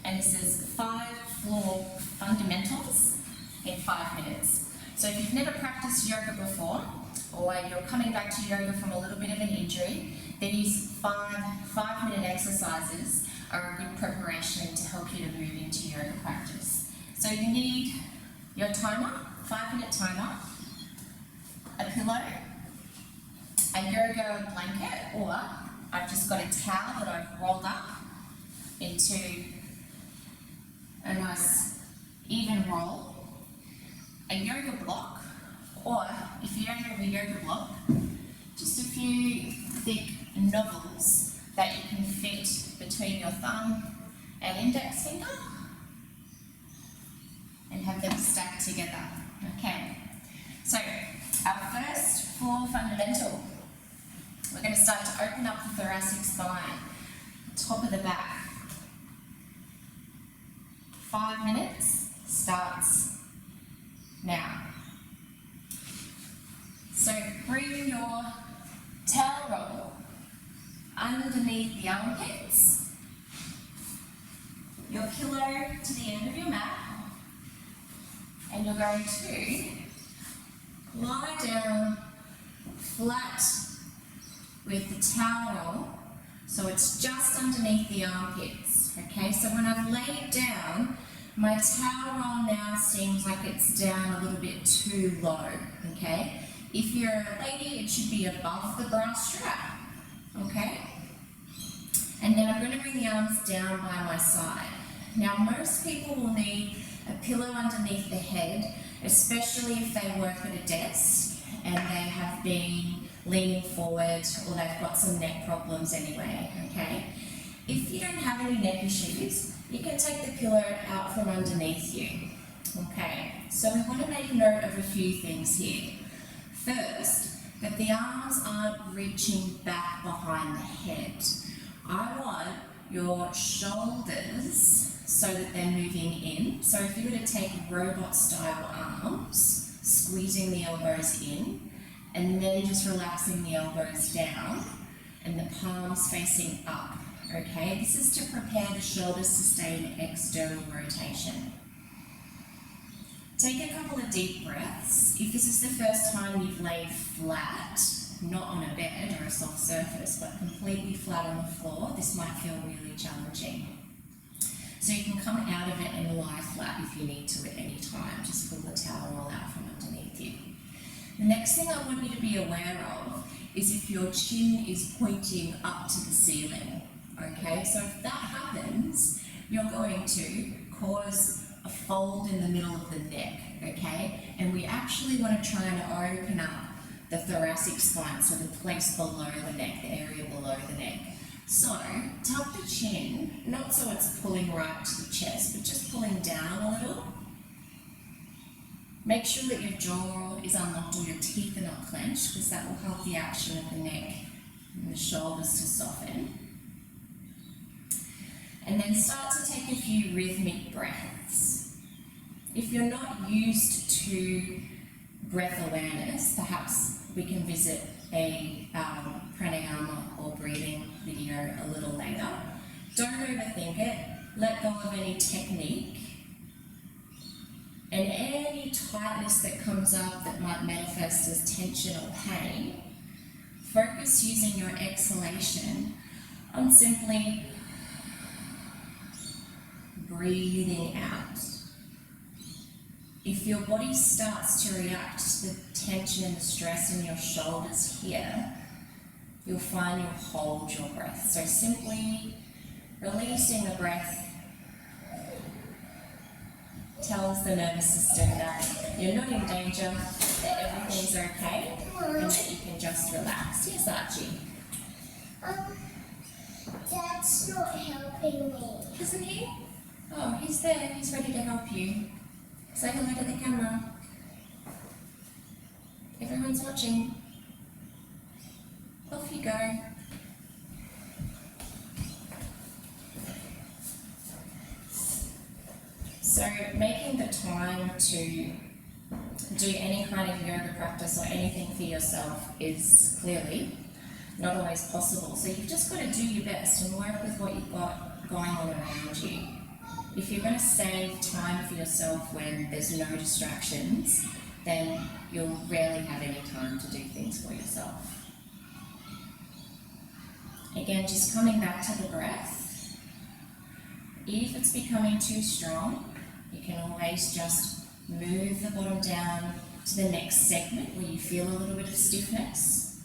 and this is 5 floor fundamentals in 5 minutes. So if you've never practiced yoga before, or you're coming back to yoga from a little bit of an injury, then these 5-minute exercises are a good preparation to help you to move into yoga practice. So you need your timer, 5-minute timer, a pillow, a yoga blanket, or I've just got a towel that I've rolled up into a nice even roll, a yoga block, or if you don't have a yoga block, just a few thick novels that you can fit between your thumb and index finger and have them stacked together. Okay, so our first floor fundamental, we're going to start to open up the thoracic spine, top of the back. 5 minutes starts now. So bring your towel roll underneath the armpits, your pillow to the end of your mat, and you're going to lie down flat with the towel roll, so it's just underneath the armpits. Okay, so when I've laid down, my towel roll now seems like it's down a little bit too low. Okay, if you're a lady, it should be above the bra strap. Okay, and then I'm going to bring the arms down by my side. Now, most people will need a pillow underneath the head, especially if they work at a desk and they have been leaning forward or they've got some neck problems anyway, okay? If you don't have any neck issues, you can take the pillow out from underneath you, okay? So we want to make note of a few things here. First, that the arms aren't reaching back behind the head. I want your shoulders so that they're moving in. So if you were to take robot style arms, squeezing the elbows in, and then just relaxing the elbows down, and the palms facing up, okay? This is to prepare the shoulders to stay in external rotation. Take a couple of deep breaths. If this is the first time you've laid flat, not on a bed or a soft surface, but completely flat on the floor, this might feel really challenging. So you can come out of it and lie flat if you need to at any time. Just pull the towel roll out from underneath you. The next thing I want you to be aware of is if your chin is pointing up to the ceiling. Okay, so if that happens, you're going to cause a fold in the middle of the neck, okay? And we actually want to try and open up the thoracic spine, so the place below the neck, the area below the neck. So, tuck the chin, not so it's pulling right to the chest, but just pulling down a little. Make sure that your jaw is unlocked or your teeth are not clenched, because that will help the action of the neck and the shoulders to soften. And then start to take a few rhythmic breaths. If you're not used to breath awareness, perhaps we can visit a pranayama or breathing video a little later. Don't overthink it. Let go of any technique. And any tightness that comes up that might manifest as tension or pain, focus using your exhalation on simply breathing out. If your body starts to react to the tension and the stress in your shoulders here, you'll find you'll hold your breath. So simply releasing the breath tells the nervous system that you're not in danger, that everything's okay, and that you can just relax. Yes, Archie? Dad's not helping me. Isn't he? Oh, he's there. He's ready to help you. Say hello to the camera. Everyone's watching. Off you go. So making the time to do any kind of yoga practice or anything for yourself is clearly not always possible. So you've just got to do your best and work with what you've got going on around you. if you're going to save time for yourself when there's no distractions, then you'll rarely have any time to do things for yourself. Again, just coming back to the breath. If it's becoming too strong, you can always just move the bottom down to the next segment where you feel a little bit of stiffness,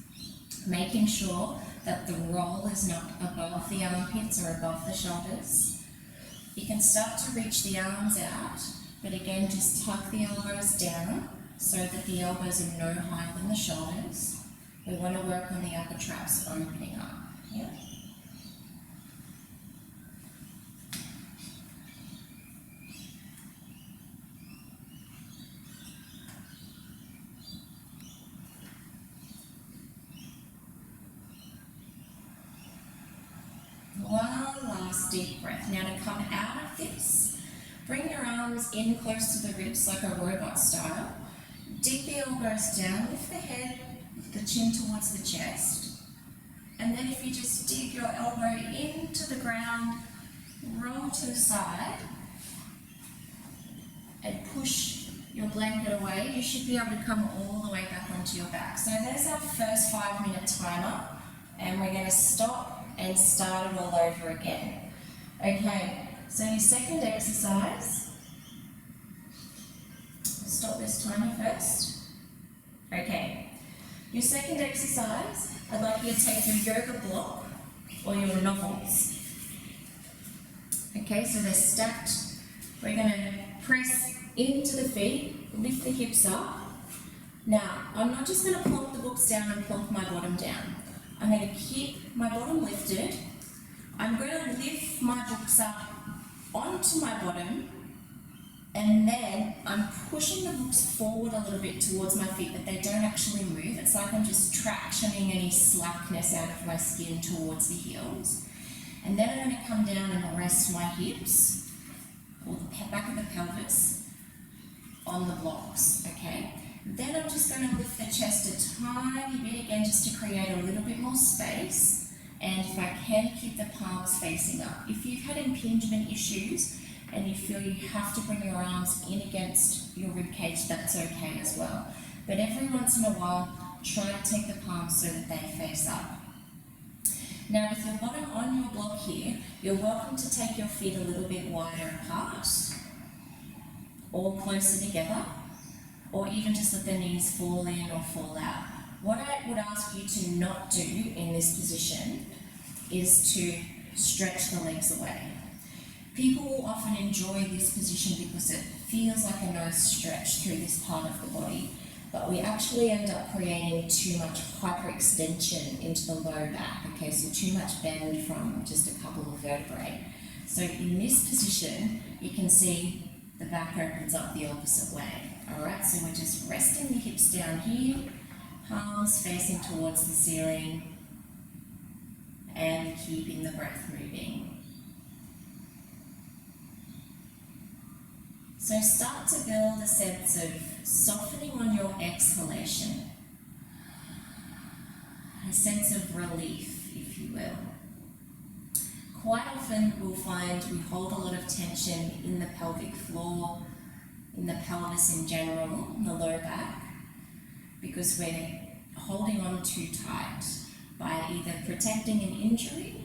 making sure that the roll is not above the armpits or above the shoulders. You can start to reach the arms out, but again, just tuck the elbows down so that the elbows are no higher than the shoulders. We want to work on the upper traps opening up. Yeah. One last deep breath. Now to come out of this, bring your arms in close to the ribs like a robot style. Dig the elbows down, lift the head, the chin towards the chest. And then if you just dig your elbow into the ground, roll to the side, and push your blanket away, you should be able to come all the way back onto your back. So there's our first 5-minute timer, and we're going to stop and start it all over again. Okay, so your second exercise, stop this timer first. Okay, your second exercise, I'd like you to take your yoga block or your novels. Okay, so they're stacked. We're going to press into the feet, lift the hips up. Now, I'm not just going to plonk the books down and plonk my bottom down. I'm going to keep my bottom lifted. I'm going to lift my books up onto my bottom, and then I'm pushing the books forward a little bit towards my feet, but they don't actually move. It's like I'm just tractioning any slackness out of my skin towards the heels. And then I'm going to come down and rest my hips, or the back of the pelvis, on the blocks, okay? Then I'm just going to lift the chest a tiny bit again just to create a little bit more space. And if I can, keep the palms facing up. If you've had impingement issues and you feel you have to bring your arms in against your rib cage, that's okay as well. But every once in a while, try to take the palms so that they face up. Now with your bottom on your block here, you're welcome to take your feet a little bit wider apart or closer together, or even just let the knees fall in or fall out. What I would ask you to not do in this position is to stretch the legs away. People will often enjoy this position because it feels like a nice stretch through this part of the body, but we actually end up creating too much hyperextension into the low back, okay, so too much bend from just a couple of vertebrae. So in this position, you can see the back opens up the opposite way. Alright, so we're just resting the hips down here, palms facing towards the ceiling, and keeping the breath moving. So start to build a sense of softening on your exhalation, a sense of relief, if you will. Quite often we'll find we hold a lot of tension in the pelvic floor, in the pelvis in general, in the low back, because we're holding on too tight by either protecting an injury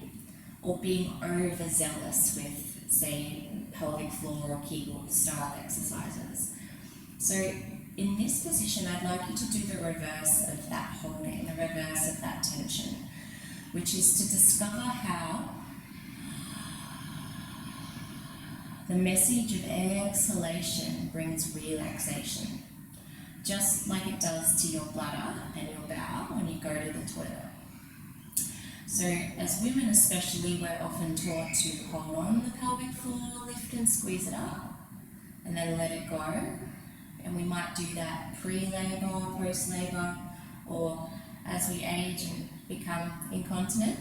or being overzealous with, say, pelvic floor or Kegel style exercises. So in this position, I'd like you to do the reverse of that holding, the reverse of that tension, which is to discover how the message of exhalation brings relaxation, just like it does to your bladder and your bowel when you go to the toilet. So as women especially, we're often taught to hold on the pelvic floor, lift and squeeze it up, and then let it go. And we might do that pre-labour or post-labour, or as we age and become incontinent.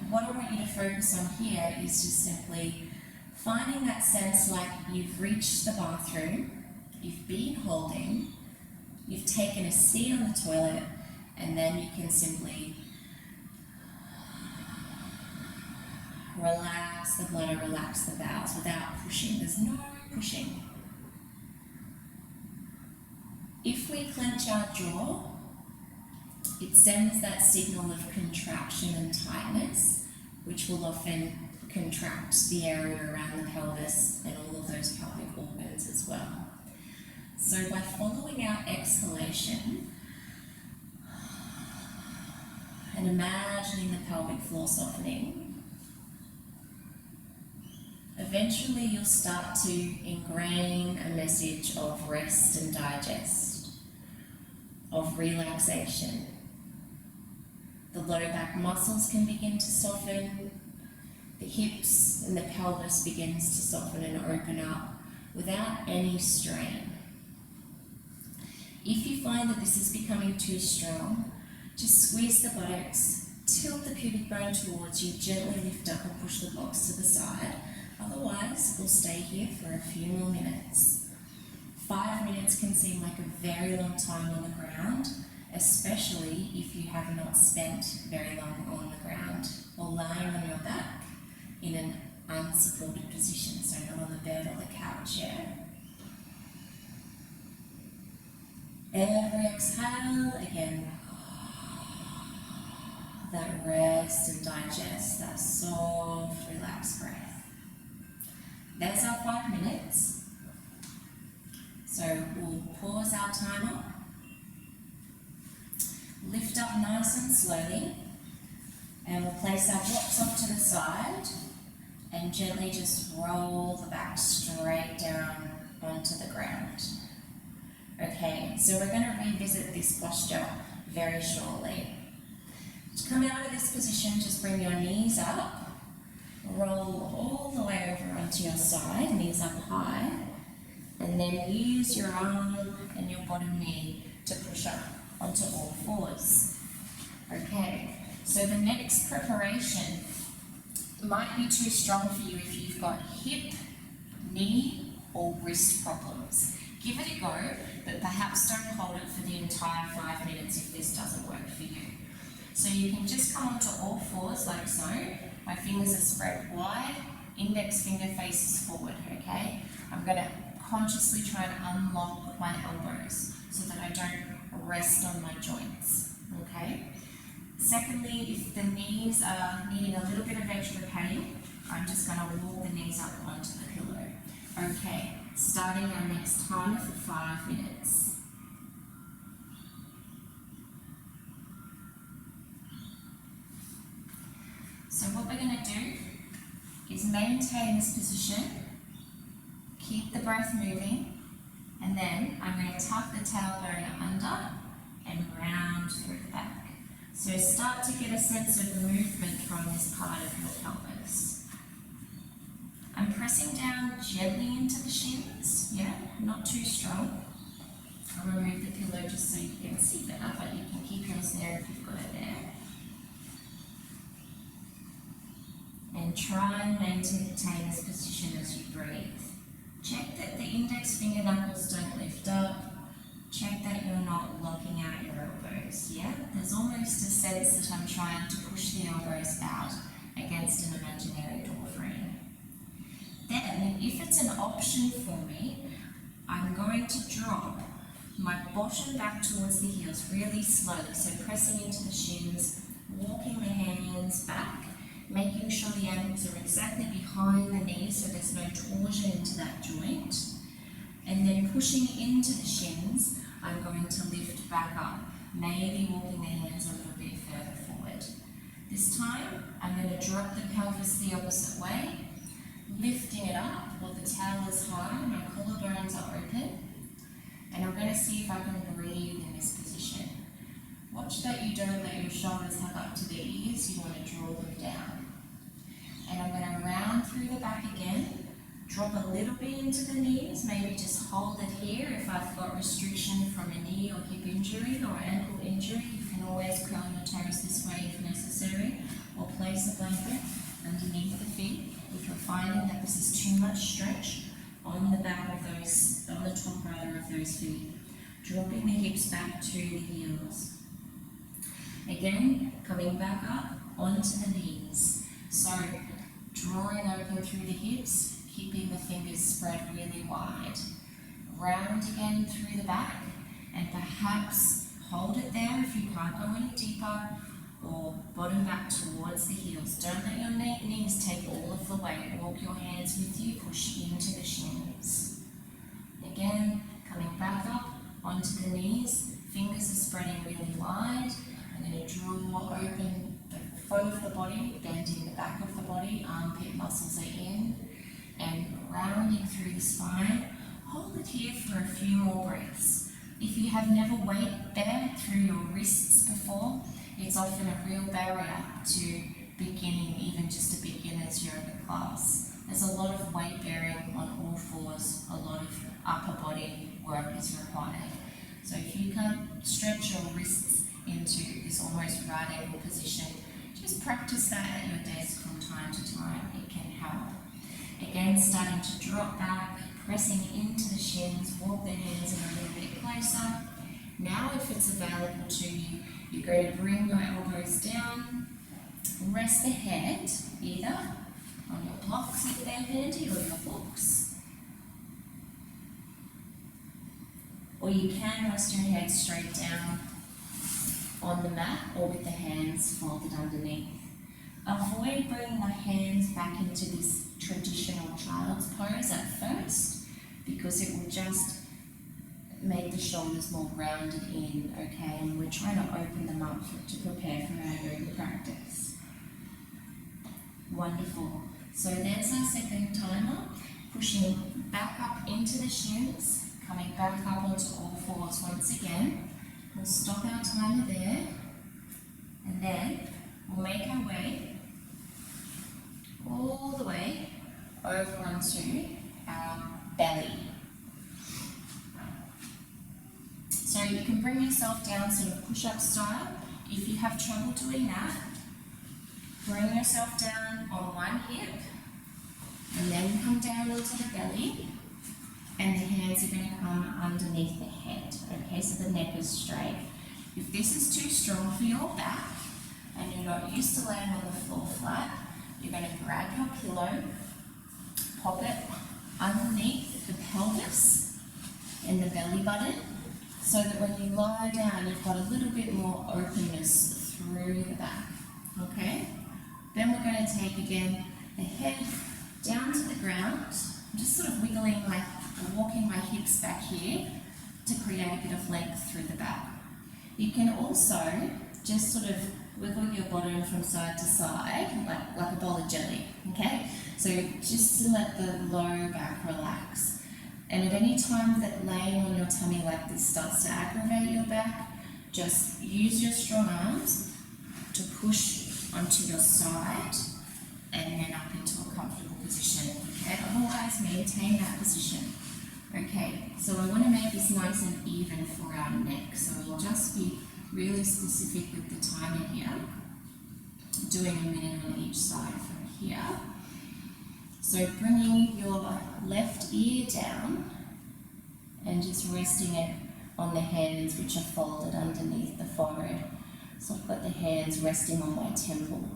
What I want you to focus on here is just simply finding that sense like you've reached the bathroom, you've been holding, you've taken a seat on the toilet, and then you can simply relax the bladder, relax the bowels without pushing. There's no pushing. If we clench our jaw, it sends that signal of contraction and tightness, which will often contract the area around the pelvis and all of those pelvic organs as well. So by following our exhalation and imagining the pelvic floor softening, eventually you'll start to ingrain a message of rest and digest, of relaxation. The low back muscles can begin to soften, the hips and the pelvis begins to soften and open up without any strain. If you find that this is becoming too strong, just squeeze the buttocks, tilt the pubic bone towards you, gently lift up and push the box to the side. Otherwise, we'll stay here for a few more minutes. 5 minutes can seem like a very long time on the ground, especially if you have not spent very long on the ground or lying on your back in an unsupported position, so not on the bed or the couch yet. Every exhale, again, that rest and digest, that soft, relaxed breath. There's our 5 minutes. So we'll pause our timer, lift up nice and slowly, and we'll place our blocks off to the side and gently just roll the back straight down onto the ground. Okay, so we're going to revisit this posture very shortly. To come out of this position, just bring your knees up, roll all the way over onto your side, knees up high, and then use your arm and your bottom knee to push up onto all fours. Okay, so the next preparation might be too strong for you if you've got hip, knee, or wrist problems. Give it a go, but perhaps don't hold it for the entire 5 minutes if this doesn't work for you. So you can just come onto all fours like so. My fingers are spread wide, index finger faces forward, okay? I'm going to consciously try and unlock my elbows so that I don't rest on my joints, okay? Secondly, if the knees are needing a little bit of extra pain, I'm just going to walk the knees up onto the pillow. Okay, starting our next timer for 5 minutes. So what we're going to do is maintain this position, keep the breath moving, and then I'm going to tuck the tailbone under and round through the back. So start to get a sense of movement from this part of your pelvis. I'm pressing down gently into the shins, yeah, not too strong. I'll remove the pillow just so you can see better, but you can keep yours there if you've got it there. And try and maintain this position as you breathe. Check that the index finger knuckles don't lift up. Check that you're not locking out your elbows, yeah? There's almost a sense that I'm trying to push the elbows out against an imaginary door frame. Then, if it's an option for me, I'm going to drop my bottom back towards the heels really slowly, so pressing into the shins, walking the hands back, making sure the ankles are exactly behind the knees so there's no torsion into that joint. And then pushing into the shins, I'm going to lift back up, maybe walking the hands a little bit further forward. This time, I'm going to drop the pelvis the opposite way, lifting it up while the tail is high, my collarbones are open, and I'm going to see if I can breathe in this position. Watch that you don't let your shoulders hug up to the ears, you want to draw them down. And I'm going to round through the back again, drop a little bit into the knees, maybe just hold it here if I've got restriction from a knee or hip injury or ankle injury. You can always curl your toes this way if necessary, or place a blanket underneath the feet if you're finding that this is too much stretch on the back of those, on the top rather of those feet. Dropping the hips back to the heels. Again, coming back up onto the knees. So drawing open through the hips, keeping the fingers spread really wide. Round again through the back, and perhaps hold it there if you can't go any deeper, or bottom back towards the heels. Don't let your knees take all of the weight. Walk your hands with you, push into the shins. Again, coming back up onto the knees, fingers are spreading really wide. I'm going to draw open the front of the body, bending the back of the body, armpit muscles are in, and rounding through the spine. Hold it here for a few more breaths. If you have never weight there through your wrists before, it's often a real barrier to beginning, even just a beginner's yoga class. There's a lot of weight bearing on all fours, a lot of upper body work is required. So if you can't stretch your wrists into this almost right angle position, just practice that at your desk from time to time. It can help. Again, starting to drop back, pressing into the shins, walk the hands in a little bit closer. Now, if it's available to you, you're going to bring your elbows down, rest the head either on your blocks if they're handy or your books. Or you can rest your head straight down on the mat or with the hands folded underneath. Avoid bringing the hands back into this traditional child's pose at first, because it will just make the shoulders more rounded in, okay? And we're trying to open them up to prepare for our yoga practice. Wonderful. So there's our second timer. Pushing back up into the shins, coming back up onto all fours once again. We'll stop our timer there, and then we'll make our way all the way over onto our belly. So you can bring yourself down sort of push-up style. If you have trouble doing that, bring yourself down on one hip, and then come down onto the belly, and the hands are going to come underneath the head, okay, so the neck is straight. If this is too strong for your back, and you're not used to laying on the floor flat, you're going to grab your pillow, pop it underneath the pelvis and the belly button, so that when you lie down, you've got a little bit more openness through the back, okay? Then we're going to take again the head down to the ground. I'm just sort of wiggling walking my hips back here to create a bit of length through the back. You can also just sort of wiggle your bottom from side to side, like a bowl of jelly, okay? So just to let the low back relax. And at any time that laying on your tummy like this starts to aggravate your back, just use your strong arms to push onto your side and then up into a comfortable position, okay? Otherwise, maintain that position. Okay, so I want to make this nice and even for our neck, so we'll just be really specific with the timing here, doing a minute on each side from here. So bringing your left ear down and just resting it on the hands which are folded underneath the forehead. So I've got the hands resting on my temple.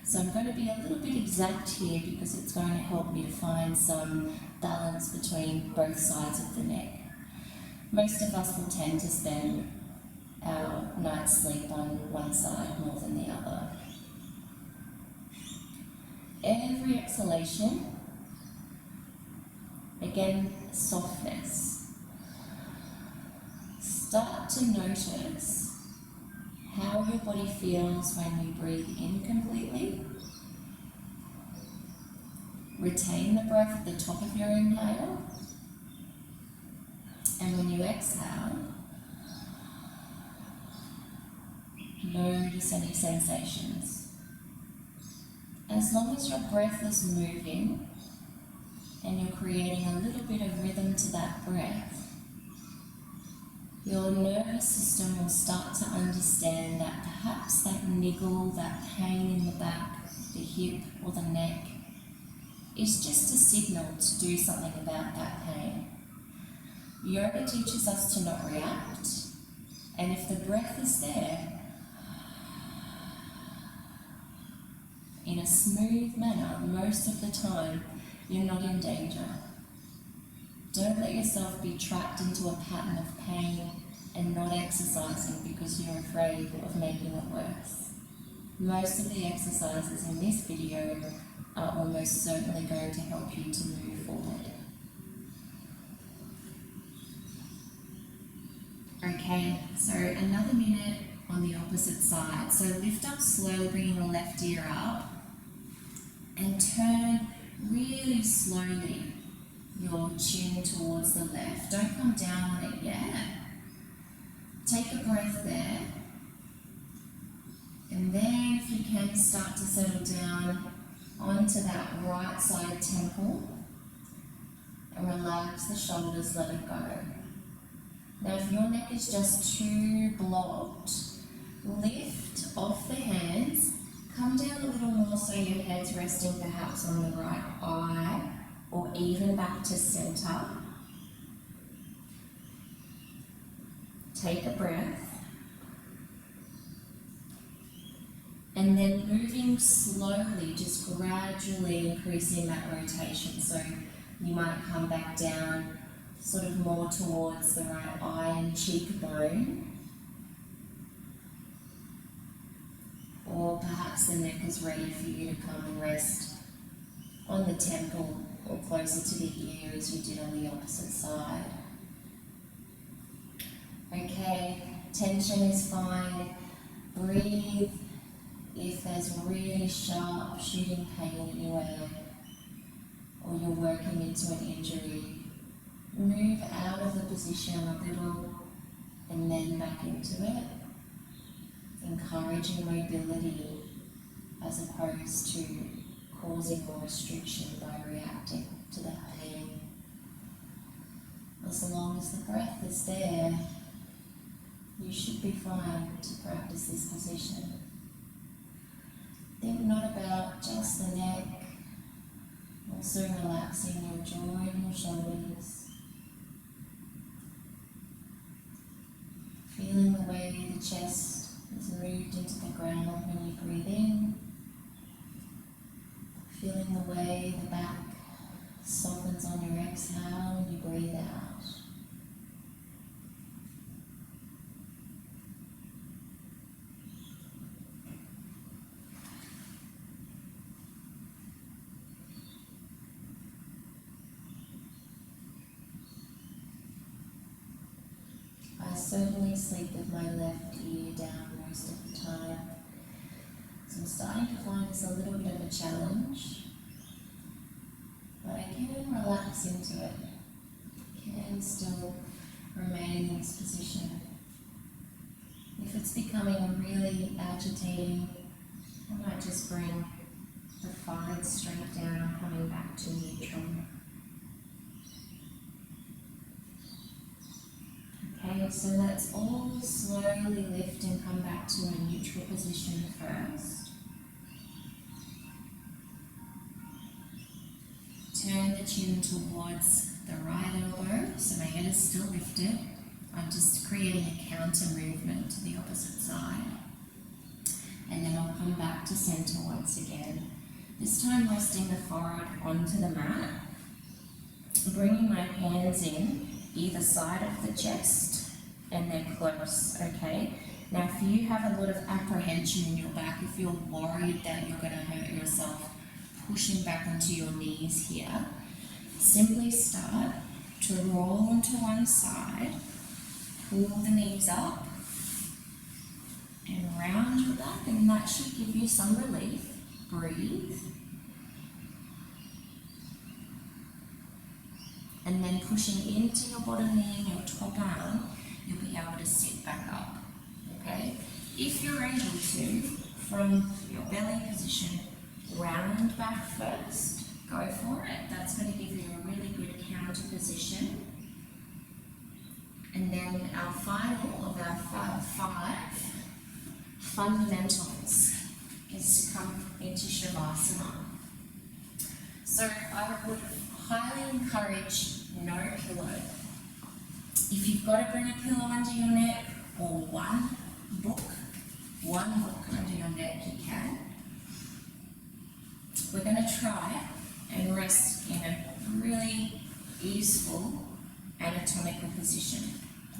So I'm going to be a little bit exact here because it's going to help me to find some balance between both sides of the neck. Most of us will tend to spend our night's sleep on one side more than the other. Every exhalation, again, softness. Start to notice how your body feels when you breathe in completely. Retain the breath at the top of your inhale. And when you exhale, notice any sensations. As long as your breath is moving and you're creating a little bit of rhythm to that breath, your nervous system will start to understand that perhaps that niggle, that pain in the back, the hip or the neck, is just a signal to do something about that pain. Yoga teaches us to not react, and if the breath is there, in a smooth manner most of the time, you're not in danger. Don't let yourself be trapped into a pattern of pain and not exercising because you're afraid of making it worse. Most of the exercises in this video are almost certainly going to help you to move forward. Okay, so another minute on the opposite side. So lift up slowly, bringing the left ear up, and turn really slowly your chin towards the left. Don't come down on it yet. Take a breath there. And then if you can, start to settle down onto that right side temple and relax the shoulders, let it go. Now if your neck is just too blocked, lift off the hands, come down a little more so your head's resting perhaps on the right eye or even back to center. Take a breath. And then moving slowly, just gradually increasing that rotation. So you might come back down sort of more towards the right eye and cheekbone. Or perhaps the neck is ready for you to come and rest on the temple or closer to the ear as you did on the opposite side. Okay, tension is fine. Breathe. If there's really sharp shooting pain anywhere, or you're working into an injury, move out of the position a little and then back into it, encouraging mobility as opposed to causing more restriction by reacting to that pain. As long as the breath is there, you should be fine to practice this position. Think not about just the neck, also relaxing your jaw and your shoulders. Feeling the way the chest is moved into the ground when you breathe in. Feeling the way the back softens on your exhale when you breathe out. I certainly sleep with my left ear down most of the time, so I'm starting to find this a little bit of a challenge, but I can relax into it, can still remain in this position. If it's becoming really agitating, I might just bring the fine straight down, coming back to neutral. Okay, so let's all slowly lift and come back to a neutral position first. Turn the chin towards the right elbow, so my head is still lifted. I'm just creating a counter movement to the opposite side. And then I'll come back to center once again. This time resting the forehead onto the mat. Bringing my hands in either side of the chest and then close, okay? Now if you have a lot of apprehension in your back, if you're worried that you're going to hurt yourself pushing back onto your knees here, simply start to roll onto one side, pull the knees up and round your back, and that should give you some relief. Breathe. And then pushing into your bottom knee and your top arm, you'll be able to sit back up, okay? If you're able to, from your belly position, round back first, go for it. That's going to give you a really good counter position. And then our final of our five fundamentals is to come into Shavasana. So I would highly encourage no pillow. If you've got to bring a pillow under your neck or one book under your neck, you can. try and rest in a really easeful anatomical position.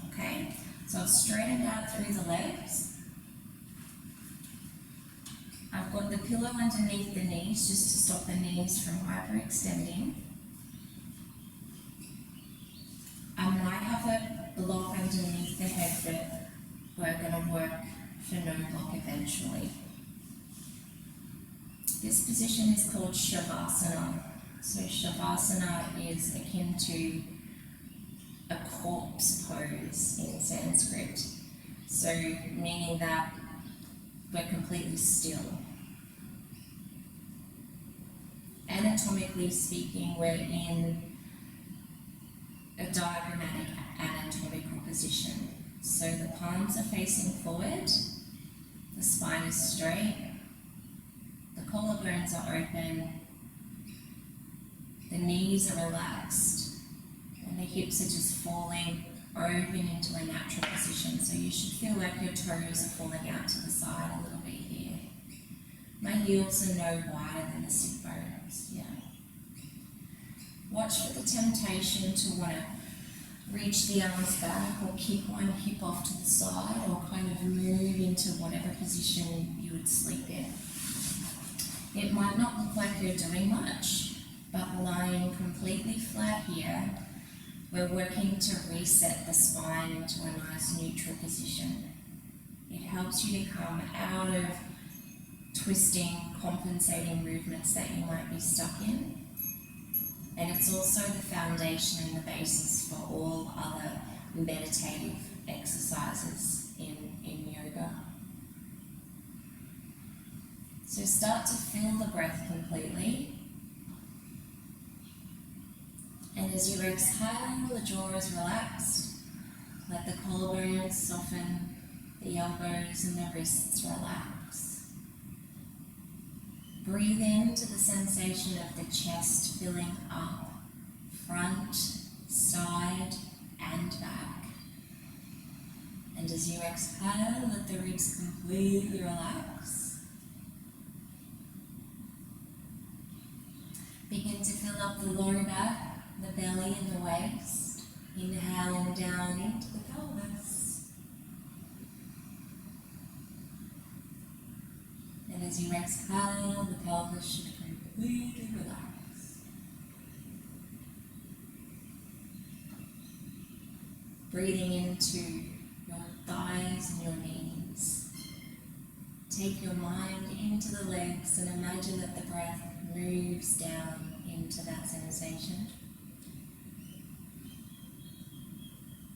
Okay, so I've straightened out through the legs. I've got the pillow underneath the knees just to stop the knees from hyperextending. I might have a block underneath the head, but we're going to work for no block eventually. This position is called Shavasana. So Shavasana is akin to a corpse pose in Sanskrit. So meaning that we're completely still. Anatomically speaking, we're in a diagrammatic anatomical position. So the palms are facing forward, the spine is straight, the collarbones are open, the knees are relaxed, and the hips are just falling open into a natural position. So you should feel like your toes are falling out to the side a little bit here. My heels are no wider than the sit bones, yeah. Watch for the temptation to want to reach the arms back or kick one hip off to the side or kind of move into whatever position you would sleep in. It might not look like you're doing much, but lying completely flat here, we're working to reset the spine into a nice neutral position. It helps you to come out of twisting, compensating movements that you might be stuck in. And it's also the foundation and the basis for all other meditative exercises in yoga. So start to feel the breath completely. And as you exhale, the jaw is relaxed. Let the collarbones soften, the elbows and the wrists relax. Breathe into the sensation of the chest filling up, front, side, and back. And as you exhale, let the ribs completely relax. Begin to fill up the lower back, the belly and the waist, inhaling down into the pelvis. And as you exhale, the pelvis should completely relax. Breathing into your thighs and your knees. Take your mind into the legs and imagine that the breath moves down into that sensation.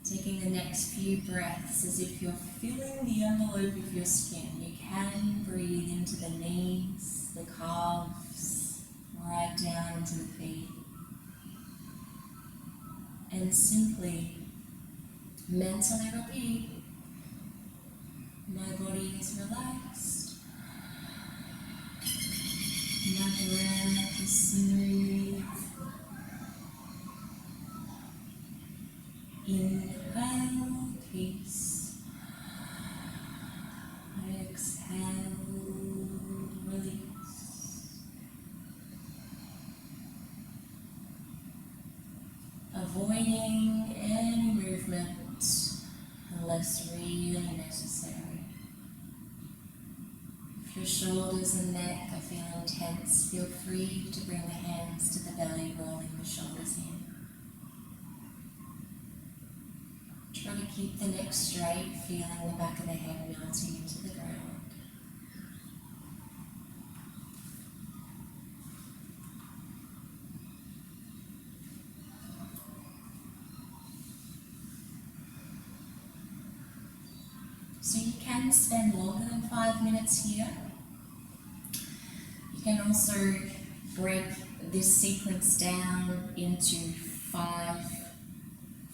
Taking the next few breaths as if you're filling the envelope of your skin. You can breathe into the knees, the calves, right down into the feet. And simply, mentally repeat, my body is relaxed. My breath is smooth. Inhale, peace. Exhale, release. Avoiding any movement unless really necessary. If your shoulders and neck are feeling tense, feel free to bring the hands to the belly, rolling the shoulders in. Try to keep the neck straight, feeling the back of the head melting into the ground. So you can spend longer than 5 minutes here. You can also break this sequence down into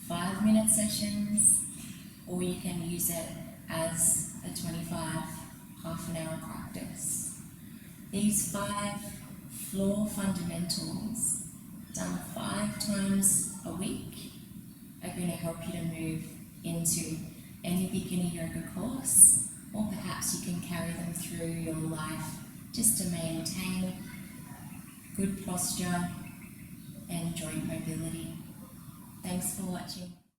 5-minute sessions, or you can use it as a 25 half an hour practice. These 5 floor fundamentals done 5 times a week are going to help you to move into any beginner yoga course, or perhaps you can carry them through your life just to maintain good posture and joint mobility. Thanks for watching.